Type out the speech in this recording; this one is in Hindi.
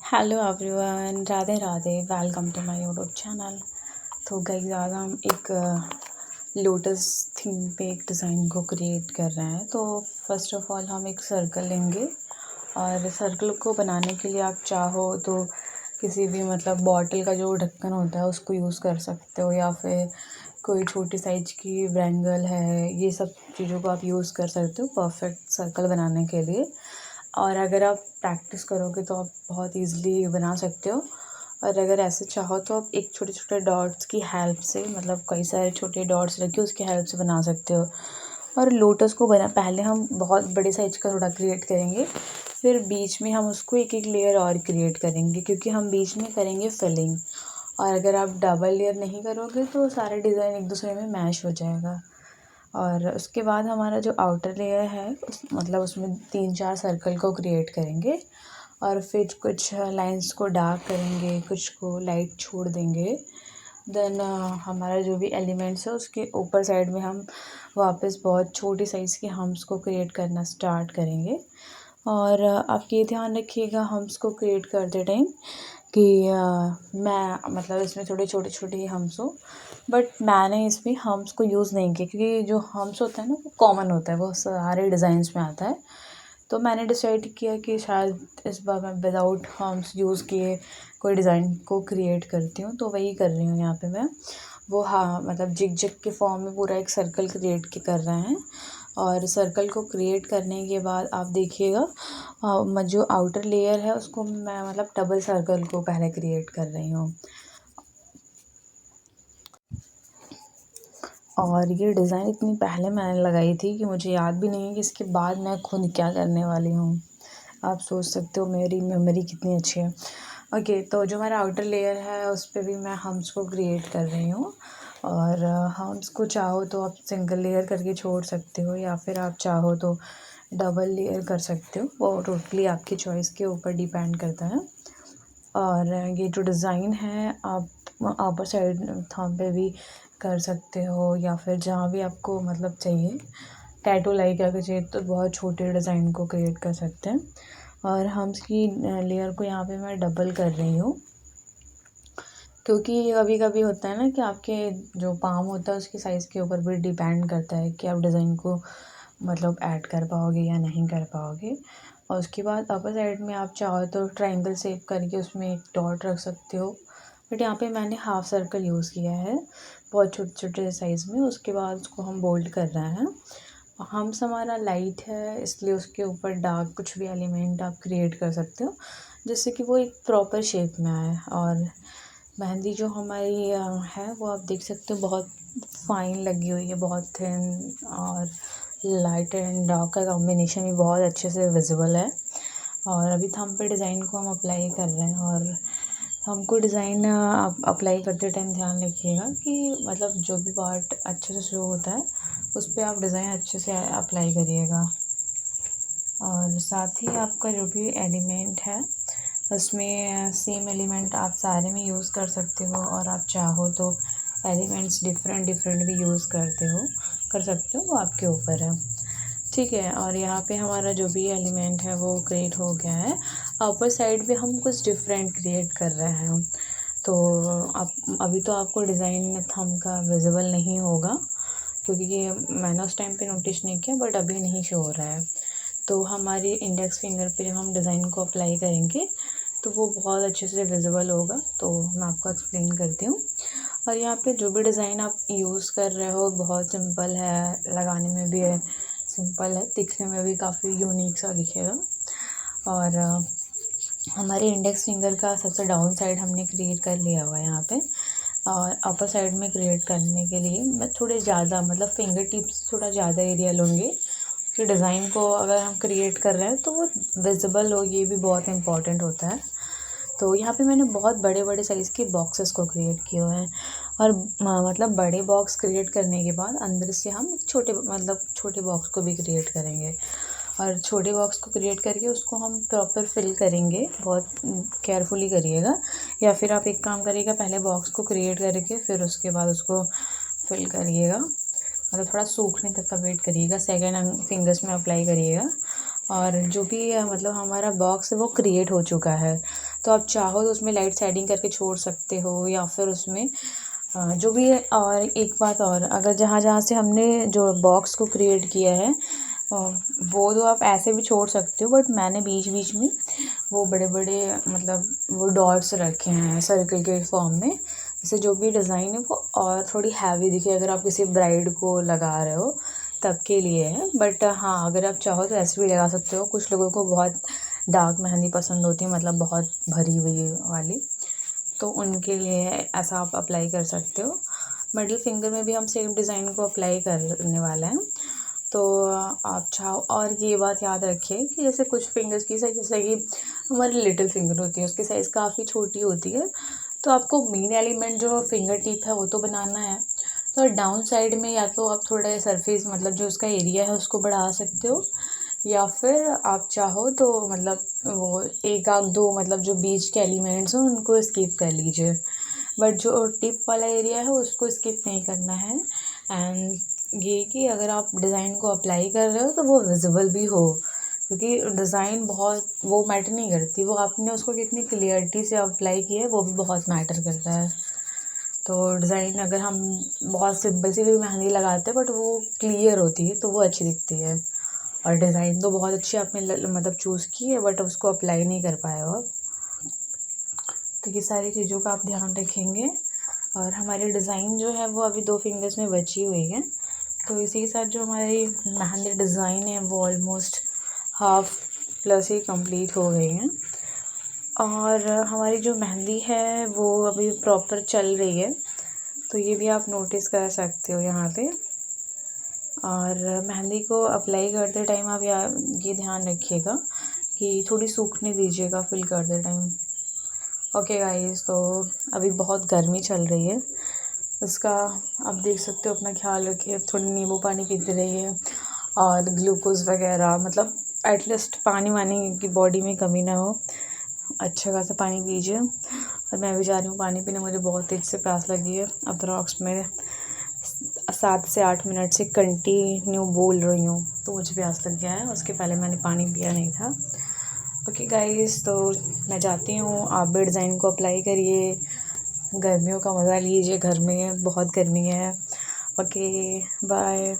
Hello everyone, Radhe Radhe. Welcome to my YouTube channel. तो गाइस आज हम एक लोटस थीम पे एक डिज़ाइन को क्रिएट कर रहे हैं। तो फर्स्ट ऑफ ऑल हम एक सर्कल लेंगे और सर्कल को बनाने के लिए आप चाहो तो किसी भी बॉटल का जो ढक्कन होता है उसको यूज़ कर सकते हो, या फिर कोई छोटी साइज की ब्रैंगल है, ये सब चीज़ों को आप यूज़ कर सकते हो परफेक्ट सर्कल बनाने के लिए। और अगर आप प्रैक्टिस करोगे तो आप बहुत ईज़िली बना सकते हो। और अगर ऐसे चाहो तो आप एक छोटे छोटे डॉट्स की हेल्प से, कई सारे छोटे डॉट्स रख के उसकी हेल्प से बना सकते हो। और लोटस को बना पहले हम बहुत बड़े साइज का थोड़ा क्रिएट करेंगे, फिर बीच में हम उसको एक एक लेयर और क्रिएट करेंगे, क्योंकि हम बीच में करेंगे फिलिंग। और अगर आप डबल लेयर नहीं करोगे तो सारे डिज़ाइन एक दूसरे में मैश हो जाएगा। और उसके बाद हमारा जो आउटर लेयर है उसमें 3-4 सर्कल को क्रिएट करेंगे और फिर कुछ लाइंस को डार्क करेंगे, कुछ को लाइट छोड़ देंगे। देन हमारा जो भी एलिमेंट्स है उसके ऊपर साइड में हम वापस बहुत छोटी साइज़ के हम्स को क्रिएट करना स्टार्ट करेंगे। और आप ये ध्यान रखिएगा हम्स को क्रिएट करते टाइम कि मैं इसमें थोड़े छोटे छोटे ही हम्स हो, बट मैंने इसमें हम्स को यूज़ नहीं किया, क्योंकि जो हम्स होता है ना वो कॉमन होता है, वो सारे डिज़ाइंस में आता है। तो मैंने डिसाइड किया कि शायद इस बार मैं विदाउट हम्स यूज़ किए कोई डिज़ाइन को क्रिएट करती हूँ, तो वही कर रही हूँ यहाँ पे मैं। वो जिग जिग के फॉर्म में पूरा एक सर्कल क्रिएट कर रहे हैं। और सर्कल को क्रिएट करने के बाद आप देखिएगा जो आउटर लेयर है उसको मैं डबल सर्कल को पहले क्रिएट कर रही हूँ। और ये डिज़ाइन इतनी पहले मैंने लगाई थी कि मुझे याद भी नहीं है कि इसके बाद मैं खुद क्या करने वाली हूँ। आप सोच सकते हो मेरी मेमोरी कितनी अच्छी है। ओके, तो जो मेरा आउटर लेयर है उस पर भी मैं हम्स को क्रिएट कर रही हूँ। और हम्स को चाहो तो आप सिंगल लेयर करके छोड़ सकते हो, या फिर आप चाहो तो डबल लेयर कर सकते हो। वो टोटली आपकी चॉइस के ऊपर डिपेंड करता है। और ये जो डिज़ाइन है आप अपर साइड थंब पे भी कर सकते हो, या फिर जहाँ भी आपको चाहिए टैटू लाइक अगर चाहिए तो बहुत छोटे डिज़ाइन को क्रिएट कर सकते हैं। और हम्स की लेयर को यहाँ पे मैं डबल कर रही हूँ, क्योंकि कभी कभी होता है ना कि आपके जो पाम होता है उसकी साइज़ के ऊपर भी डिपेंड करता है कि आप डिज़ाइन को ऐड कर पाओगे या नहीं कर पाओगे। और उसके बाद अपर साइड में आप चाहो तो ट्रायंगल शेप करके उसमें एक डॉट रख सकते हो, बट यहाँ पे मैंने हाफ सर्कल यूज़ किया है बहुत छोटे छोटे साइज़ में। उसके बाद उसको हम बोल्ड कर रहे हैं। हम्स हमारा लाइट है इसलिए उसके ऊपर डार्क कुछ भी एलिमेंट आप क्रिएट कर सकते हो, जिससे कि वो एक प्रॉपर शेप में आए। और मेहंदी जो हमारी है वो आप देख सकते हो बहुत फाइन लगी हुई है, बहुत थिन, और लाइट एंड डार्क का कॉम्बिनेशन भी बहुत अच्छे से विजिबल है। और अभी थंब पे डिज़ाइन को हम अप्लाई कर रहे हैं। और हमको डिज़ाइन आप अप्लाई करते टाइम ध्यान रखिएगा कि जो भी पार्ट अच्छे से शो होता है उस पर आप डिज़ाइन अच्छे से अप्लाई करिएगा। और साथ ही आपका जो भी एलिमेंट है उसमें सेम एलिमेंट आप सारे में यूज़ कर सकते हो, और आप चाहो तो एलिमेंट्स डिफरेंट डिफरेंट भी यूज़ कर सकते हो, वो आपके ऊपर है। ठीक है, और यहाँ पे हमारा जो भी एलिमेंट है वो क्रिएट हो गया है। अपर साइड पे हम कुछ डिफरेंट क्रिएट कर रहे हैं। तो आप अभी तो आपको डिज़ाइन थंब का विजिबल नहीं होगा, क्योंकि ये मैंने उस टाइम पे नोटिस नहीं किया, बट अभी नहीं शो हो रहा है। तो हमारी इंडेक्स फिंगर पे जब हम डिज़ाइन को अप्लाई करेंगे तो वो बहुत अच्छे से विजिबल होगा। तो मैं आपको एक्सप्लेन करती हूँ। और यहाँ पे जो भी डिज़ाइन आप यूज़ कर रहे हो बहुत सिंपल है, लगाने में भी सिंपल है, दिखने में भी काफ़ी यूनिक सा दिखेगा। और हमारे इंडेक्स फिंगर का सबसे डाउन साइड हमने क्रिएट कर लिया हुआ है यहाँ पे। और अपर साइड में क्रिएट करने के लिए मैं थोड़े ज़्यादा फिंगर टिप्स थोड़ा ज़्यादा एरिया लूँगी, कि डिज़ाइन को अगर हम क्रिएट कर रहे हैं तो वो विजिबल हो, ये भी बहुत इम्पॉर्टेंट होता है। तो यहाँ पे मैंने बहुत बड़े बड़े साइज़ के बॉक्सेस को क्रिएट किए हुए हैं। और बड़े बॉक्स क्रिएट करने के बाद अंदर से हम एक छोटे बॉक्स को भी क्रिएट करेंगे। और छोटे बॉक्स को क्रिएट करके उसको हम प्रॉपर फिल करेंगे, बहुत केयरफुली करिएगा। या फिर आप एक काम करिएगा, पहले बॉक्स को क्रिएट करके फिर उसके बाद उसको फिल करिएगा, थोड़ा सूखने तक का वेट करिएगा, सेकेंड फिंगर्स में अप्लाई करिएगा। और जो भी मतलब हमारा बॉक्स है वो क्रिएट हो चुका है। तो आप चाहो तो उसमें लाइट शेडिंग करके छोड़ सकते हो, या फिर उसमें जो भी है। और एक बात और, अगर जहाँ जहाँ से हमने जो बॉक्स को क्रिएट किया है वो तो आप ऐसे भी छोड़ सकते हो, बट मैंने बीच बीच में वो बड़े बड़े मतलब वो डॉट्स रखे हैं सर्कल के फॉर्म में, जैसे जो भी डिज़ाइन है वो और थोड़ी हैवी दिखे अगर आप किसी ब्राइड को लगा रहे हो तब के लिए है। बट हाँ, अगर आप चाहो तो ऐसे भी लगा सकते हो। कुछ लोगों को बहुत डार्क मेहंदी पसंद होती है, मतलब बहुत भरी हुई वाली, तो उनके लिए ऐसा आप अप्लाई कर सकते हो। मिडिल फिंगर में भी हम सेम डिज़ाइन को अप्लाई करने वाला हैं। तो आप चाहो, और ये बात याद रखिए कि जैसे कुछ फिंगर्स की साइज़, जैसे कि हमारी लिटिल फिंगर होती है उसकी साइज़ काफ़ी छोटी होती है, तो आपको मेन एलिमेंट जो फिंगर टिप है वो तो बनाना है। तो डाउन साइड में या तो आप थोड़ा सरफेस मतलब जो उसका एरिया है उसको बढ़ा सकते हो, या फिर आप चाहो तो मतलब वो एक आध दो मतलब जो बीच के एलिमेंट्स हैं उनको स्किप कर लीजिए, बट जो टिप वाला एरिया है उसको स्किप नहीं करना है। एंड ये कि अगर आप डिज़ाइन को अप्लाई कर रहे हो तो वो विजिबल भी हो, क्योंकि डिज़ाइन बहुत वो मैटर नहीं करती, वो आपने उसको कितनी क्लियरिटी से अप्लाई किया है वो भी बहुत मैटर करता है। तो डिज़ाइन अगर हम बहुत सिंपल सी भी मेहंदी लगाते हैं बट वो क्लियर होती है तो वो अच्छी दिखती है। और डिज़ाइन तो बहुत अच्छी आपने मतलब चूज़ की है, बट उसको अप्लाई नहीं कर पाए हो आप। तो ये सारी चीज़ों का आप ध्यान रखेंगे। और हमारी डिज़ाइन जो है वो अभी 2 फिंगर्स में बची हुई है। तो इसी के साथ जो हमारी मेहंदी डिज़ाइन है वो ऑलमोस्ट हाफ प्लस ही कंप्लीट हो गई है। और हमारी जो मेहंदी है वो अभी प्रॉपर चल रही है, तो ये भी आप नोटिस कर सकते हो यहाँ पे। और मेहंदी को अप्लाई करते टाइम आप ये ध्यान रखिएगा कि थोड़ी सूखने दीजिएगा फिल करते टाइम। ओके गाइस, तो अभी बहुत गर्मी चल रही है, उसका आप देख सकते हो, अपना ख्याल रखिए। थोड़ी नींबू पानी पीते रहिए और ग्लूकोज़ वगैरह, मतलब एटलीस्ट पानी वानी की बॉडी में कमी ना हो, अच्छा खासा पानी पीजिए। और मैं भी जा रही हूँ पानी पीने, मुझे बहुत तेज़ से प्यास लगी है। अप्रॉक्स में 7 से 8 मिनट से कंटिन्यू बोल रही हूँ तो मुझे प्यास लग गया है, उसके पहले मैंने पानी पिया नहीं था। ओके गाइस, तो मैं जाती हूँ, आप भी डिज़ाइन को अप्लाई करिए, गर्मियों का मज़ा लीजिए, घर में बहुत गर्मी है। Okay bye.